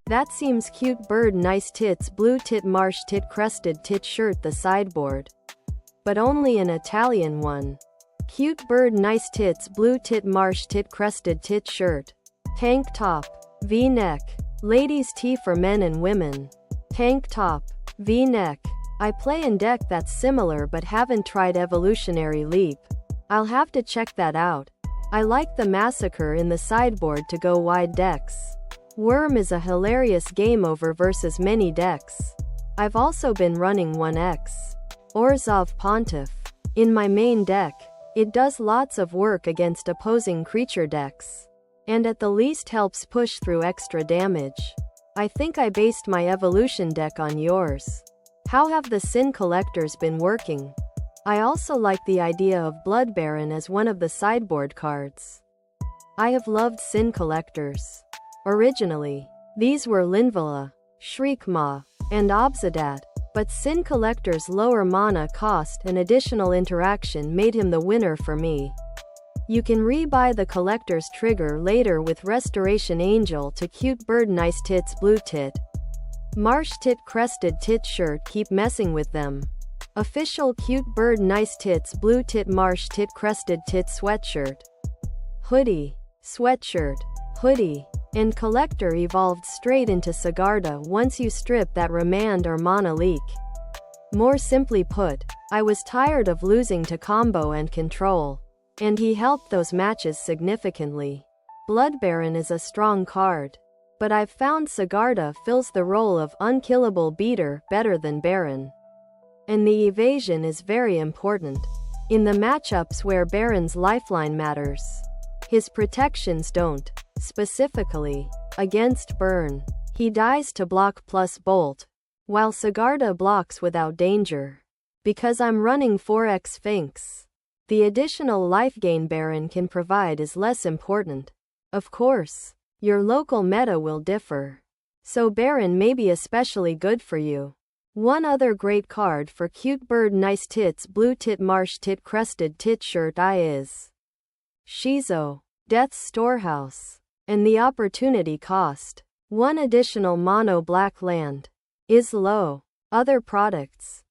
That seems cute. Bird Nice Tits Blue Tit Marsh Tit Crested Tit shirt, the sideboard. But only an Italian one. Cute Bird Nice Tits Blue Tit Marsh Tit Crested Tit shirt. Tank top. V-neck. Ladies' tee for men and women. Tank top. V-neck. I play in deck that's similar but haven't tried Evolutionary Leap. I'll have to check that out. I like the massacre in the sideboard to go wide decks. Worm is a hilarious game over versus many decks. I've also been running 1x. Orzhov Pontiff. In my main deck. It does lots of work against opposing creature decks. And at the least helps push through extra damage. I think I based my evolution deck on yours. How have the Sin Collectors been working? I also like the idea of Blood Baron as one of the sideboard cards. I have loved Sin Collectors. Originally, these were Linvala, Shriekmaw, and Obsidat, but Sin Collector's lower mana cost and additional interaction made him the winner for me. You can re-buy the Collector's trigger later with Restoration Angel to cute Bird Nice Tits Blue Tit. Marsh Tit Crested Tit shirt, keep messing with them. Official cute Bird Nice Tits Blue Tit Marsh Tit Crested Tit sweatshirt. Hoodie, sweatshirt, hoodie, and collector evolved straight into Sigarda once you strip that remand or mana leak. More simply put, I was tired of losing to combo and control. And he helped those matches significantly. Blood Baron is a strong card. But I've found Sigarda fills the role of unkillable beater better than Baron. And the evasion is very important. In the matchups where Baron's lifeline matters. His protections don't. Specifically, against Burn. He dies to block plus bolt. While Sigarda blocks without danger. Because I'm running 4x Sphinx. The additional life gain Baron can provide is less important. Of course, your local meta will differ. So Baron may be especially good for you. One other great card for cute Bird Nice Tits Blue Tit Marsh Tit Crested Tit shirt is Shizo, Death's Storehouse. And the opportunity cost. One additional mono black land. Is low. Other products.